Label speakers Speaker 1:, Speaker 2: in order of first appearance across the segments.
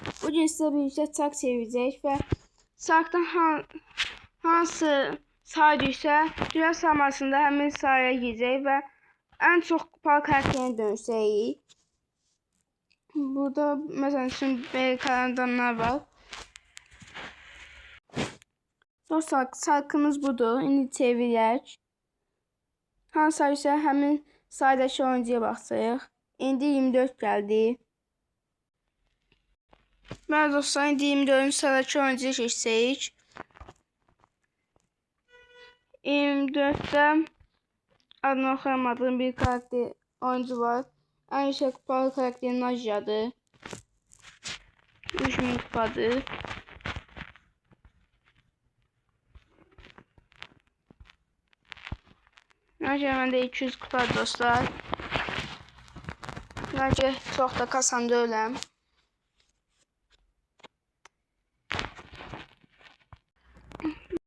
Speaker 1: Bugün sizə birlikdə çark çevirəcəyik və çarkdan hansı say düşsə, dünya saymasında həmin sayaya girəcək və ən çox kupalı karakterini dönüşəcəyik. Burada məsələn üçün belə karandanlar var. Dostlar, çarkımız budur. İndi çevirək. Hansı say düşsə, həmin saydakı oyuncuya baxacağıq. İndi 24 gəldi. Mən dostlar, indi 24-cü sıradakı oyuncuya keçsək. 24'də adını oxuyamadığım bir karakter oyuncu var. En yüksek kupalı karakterin Najyadır. 3000 kupadır. Najya məndə 200 kupadır dostlar. Najya çox da kasan deyiləm.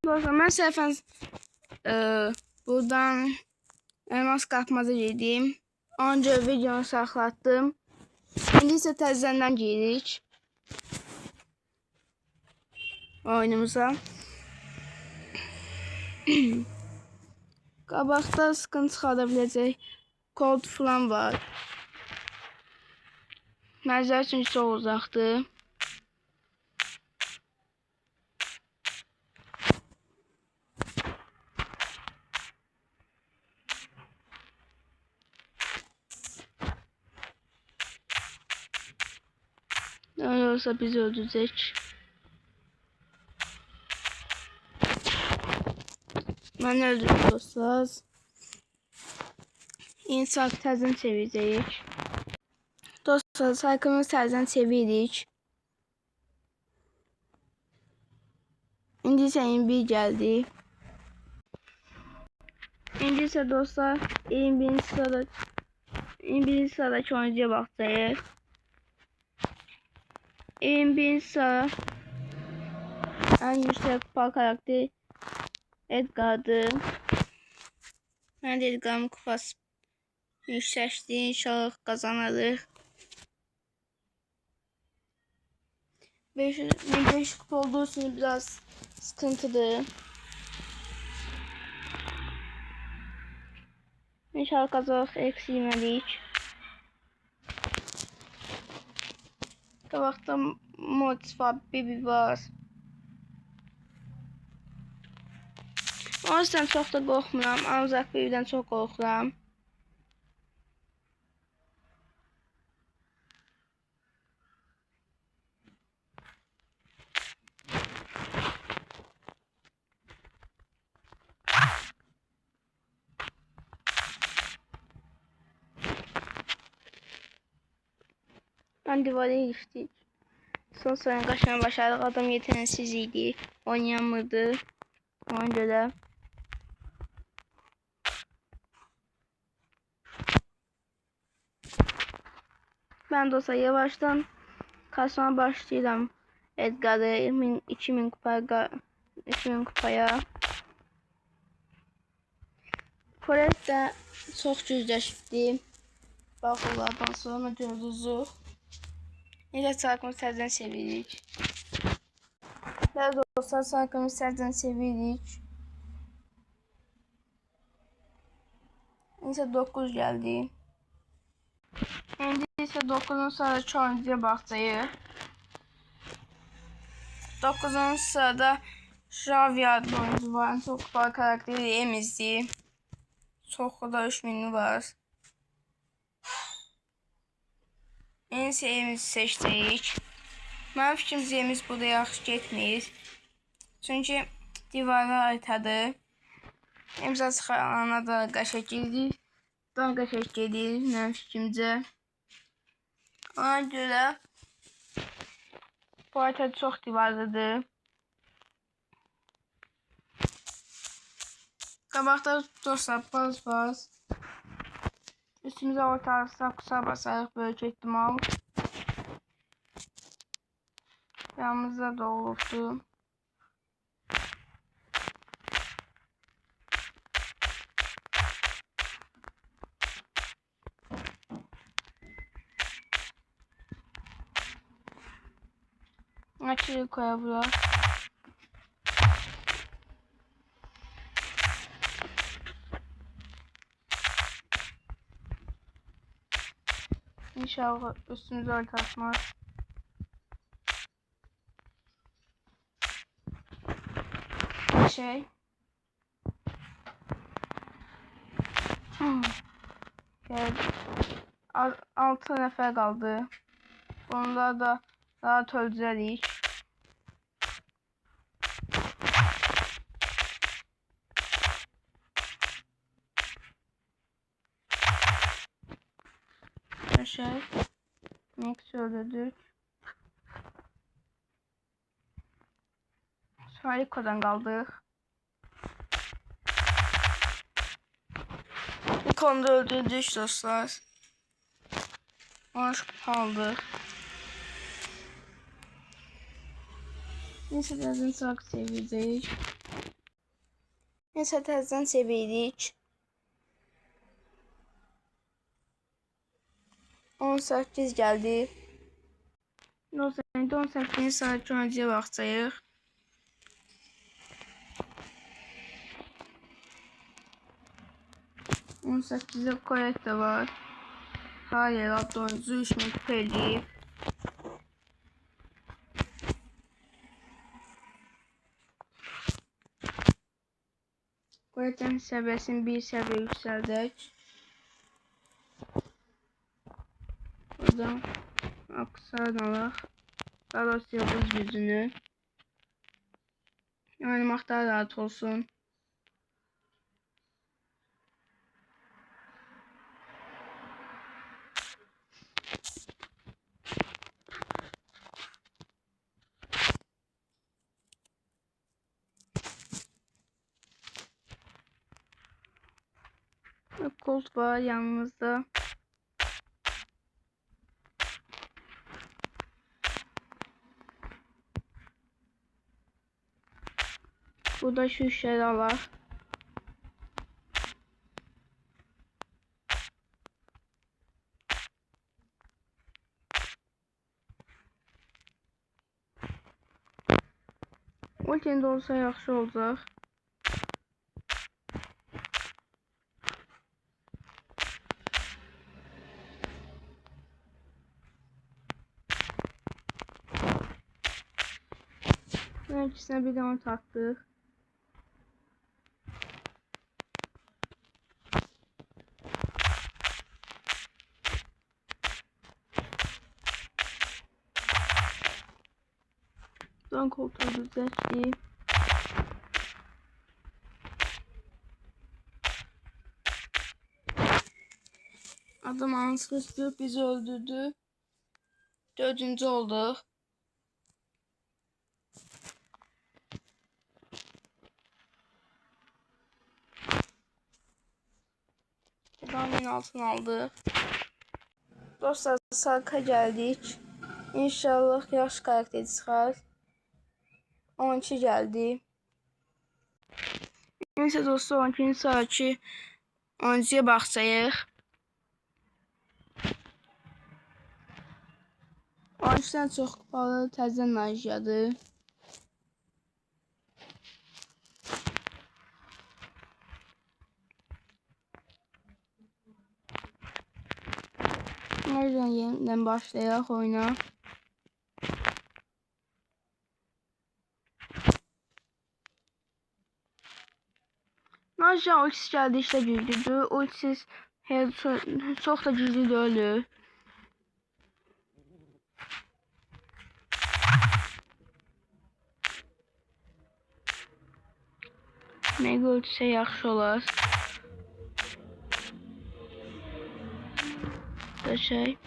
Speaker 1: Dostlar, mən səhvən buradan elmas qapmaza girdim. Onca videonu saxlatdım. İndi isə təzədən giririk oyunumuza. Qabaqda sıkıntı çıxarda biləcək kod falan var. Mənzərə üçün çox uzaqdır. Öyle olsa bizi öldürecek. Ben öldürdüm dostlar. İnsan təzən çevirəcəyik. Dostlar, saykımızı təzən çeviririk. İndi isə 21 gəldi. İndi isə dostlar 21. sıradakı oyuncuya baxacağıq. 21 sıra en yüksek kupa karakteri Edgar'dır. Ben de Edgar'ın kupası yükseltti. İnşallah kazanırız. 500 kupa olduğu için biraz sıkıntılı. İnşallah kazanırız. Eksilmedik. Kabakta Mortis var, Bibi var. O yüzden çok da korkmuram. Ancak Bibi'den çok korkuram. Ben divara geçtik. Son sıranın kaçmaya başladık. Adam yeteneksiz idi. Oynayamırdı. Ona göre. Ben dostlar yavaştan kasmaya başlayacağım. Edgar'ı 2000 kupaya. Forest de çok güçleşti. Bakırlardan sonra gördüğünüz. Necə çarkımızı təzədən sevirik. Bəli dostlar, çarkımızı təzədən sevirik. İndi 9 gəldi. İndi isə 9-cu sıradakı oyuncuya baxacağıq. 9-cu sırada Javier adlı oyuncu var. En çok kupalı karakteri Emiz'di. Çok da 3000'i var. En sevdiğimizi seçdik. Mənim fikrimcə Emiz burada yaxşı getmir. Çünki divarlar aytadır. Emiz açıqlarına da qəşəng gedir. Daha qəşəng gedir mənim fikrimcə. Ona görə bu ayta çox divarlıdır. Qabaqda dostlar baz. Üstümüze ortalarsa kusura basarıq böyük ihtimal. Yanımızda da olubdu. Açıyı koyabilir. İnşallah üstümüze öyle atmaz. Şey. Evet. 6 nəfər qaldı. Onlar da rahat öldürərik. Şey. Mix öldürdük. Harikadan qaldıq. İlk onda öldürdük dostlar. Hoş kaldı. Neyse təzən çok sevirik. Neyse təzən sevirik. 18 geldi. 18 saat önce vaxtayıq. On 18'e koyaq da var. Hayır, adoncu işini peliyib. Koyaqdan səviyyəsini bir səviyyə yüksəldək. Buradan aksan alaq. Daha doğrusu yıldız gücünü. Oynamaq daha rahat olsun. Colt var yanımızda. Burada şu işleri alaq. Ultinde olsa yaxşı olacaq. İkisine bir de onu taktıq. Buradan koltuğu düzelttik. Adam ansızlı bizi öldürdü. 4. olduq. Adamın altına aldıq. Dostlar, Sark'a geldik. İnşallah yaxşı karakter çıxar. 12 geldi. Neyse dostlar, 12. Sark'ı 10'ya baxsayıq. 13'dən çox kupalı təzə najiyadır. Nereden yeniden başlayaq oyuna. Najiya ultisi geldi, işte güclüdür. Ultisiz çok da güclü deyil. Mega ultisi yaxşı olar. Da şey.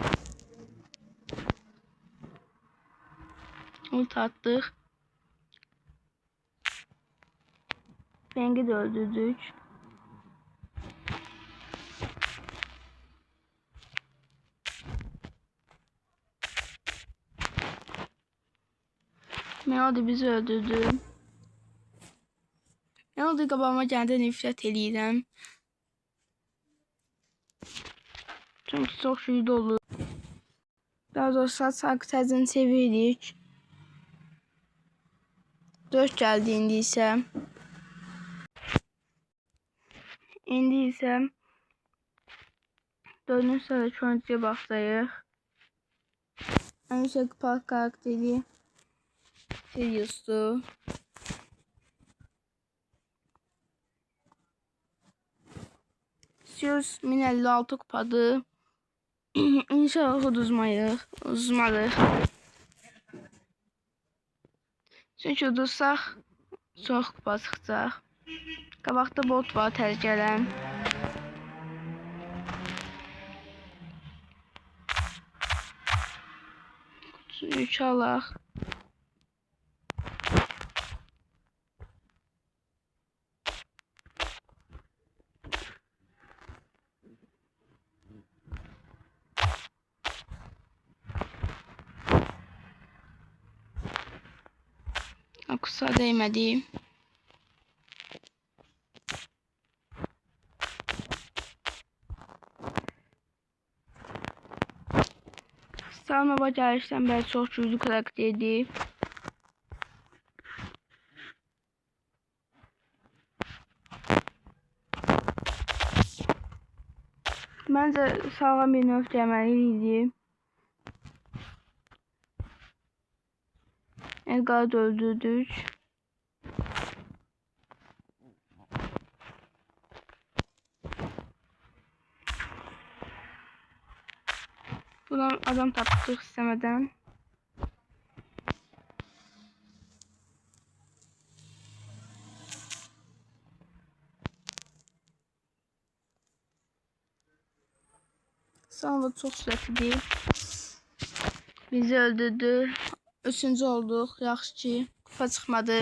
Speaker 1: Ult atdıq. Feng'i de öldürdük. Melody bizi öldürdü. Melody qabağıma gəldə nifrət eləyirəm. Çünki çox güclü olur. Daha doğrusu Sark'ı təzən sevirik. 4 geldi indi ise. İndi ise 4-cü sırada oyuncuya başlayıq. En yüksek park karakteri Sirius'tu. Sirius 1056 kupadır. İnşallah uzmarıq. Çünki udursaq çox kupa çıxacaq. Qabaqda bot var təzgələn. Üç alaq. Akusa değmədi. Sarnova gəlişdən bəri çox güclü karakterdir. Məncə sağlam bir növ gəlməli idi. Edgar'ı öldürdük. Buradan adam taptık istemeden. Sonra çok sürekli bizi öldürdü. 3-cü olduq. Yaxşı ki, kupa çıxmadı.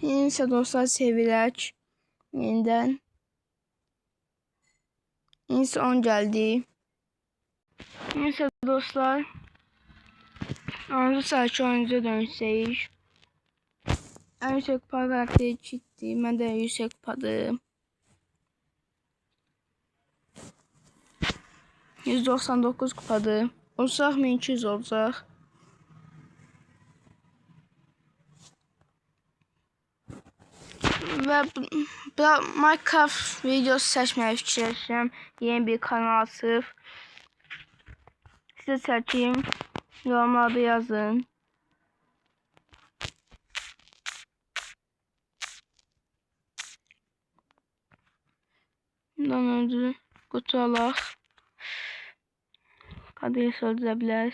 Speaker 1: Yeniysə dostlar sevirək. Yenidən. Yeniysə 10 gəldi. Yeniysə dostlar 10-cu sıraki oyuncuya dönüşsək. En yüksek kupa karakteri Kitty. Mən də yüksek kupadır. 199 kupadır. Olsaq 1200 olacaq. Və Minecraft videosu seçməyi fikirləşirəm. Yeni bir kanal açıb. Sizə çəkim. Yorumlarda yazın. Bundan öncə kutu alaq. Kadriyə öldürə bilər.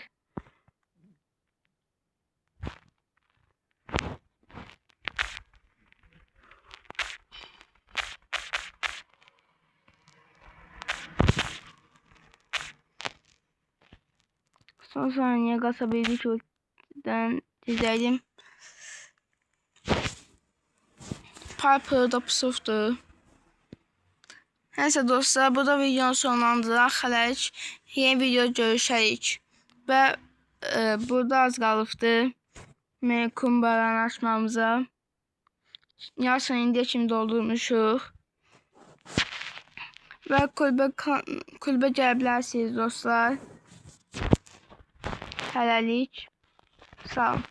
Speaker 1: Son saniye kasabildik ultiden izleyelim. Piper da pusufdu. Neyse dostlar, bu da videonun sonlandıraq. Hələlik yeni video görüşərik. Və burada az qalıbdı kumbaranı açmamıza. Yarısını indiyə kimi doldurmuşuq. Və kulübə gələ bilərsiniz dostlar. Hələlik sağ olun.